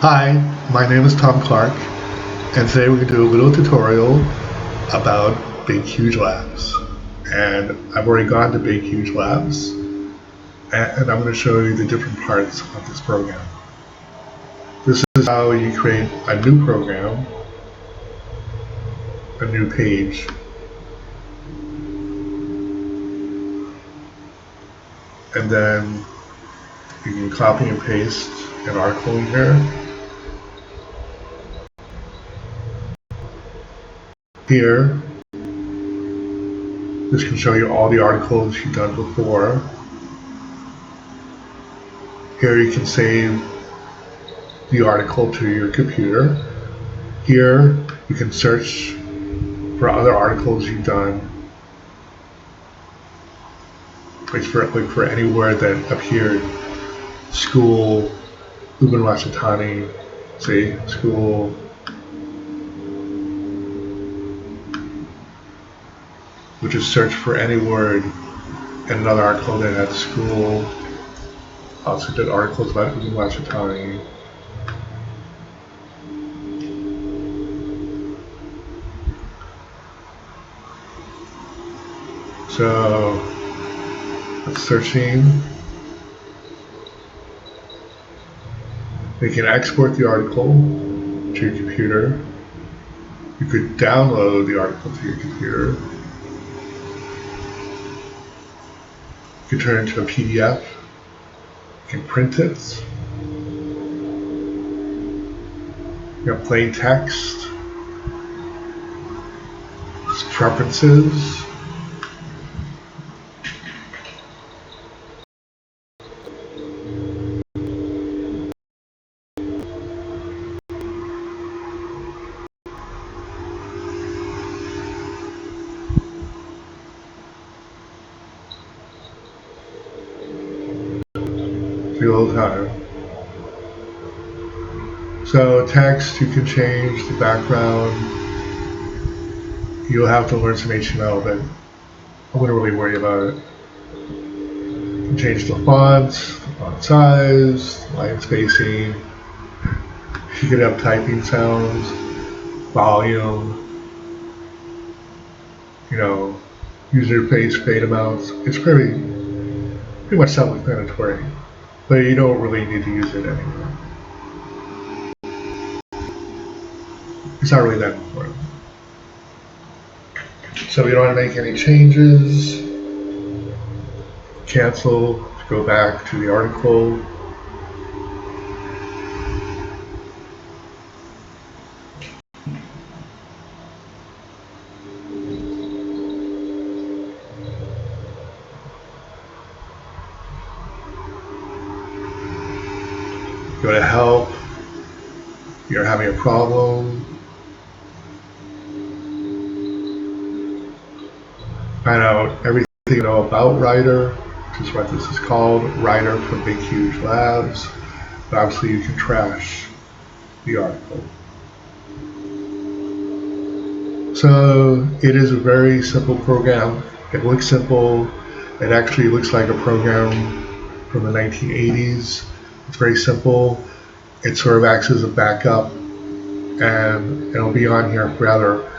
Hi, my name is Tom Clark, and today we're going to do a little tutorial about Big Huge Labs. And I've already gone to Big Huge Labs, and I'm going to show you the different parts of this program. This is how you create a new program, a new page. And then you can copy and paste an article in here. Here, this can show you all the articles you've done before. Here you can save the article to your computer. Here you can search for other articles you've done, like for any word that appeared. School, Ubin Washitani, say school. Which is search for any word in another article that had school. Also did articles about Ubin Washitani. So that's searching. You can export the article to your computer. You could download the article to your computer. You can turn it into a PDF. You can print it. You have plain text. Preferences. Real time. So text, you can change the background. You'll have to learn some HTML, but I wouldn't really worry about it. You can change the font size, line spacing. You could have typing sounds, volume, user interface, fade amounts. It's pretty much self-explanatory, but you don't really need to use it anymore. It's not really that important. So you don't want to make any changes. Cancel to go back to the article. Go to help. You're having a problem. Find out everything you know about Writer, which is what this is called, Writer for Big Huge Labs. But obviously you can trash the article. So it is a very simple program. It looks simple. It actually looks like a program from the 1980s. It's very simple. It sort of acts as a backup, and it'll be on here forever.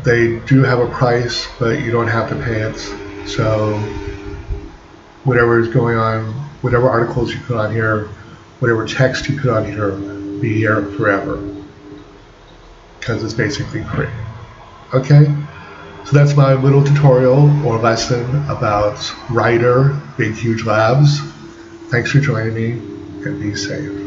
They do have a price, but you don't have to pay it. So whatever is going on, whatever articles you put on here, whatever text you put on here, be here forever, because it's basically free. Okay, so that's my little tutorial or lesson about Writer, Big Huge Labs. Thanks for joining me, and be safe.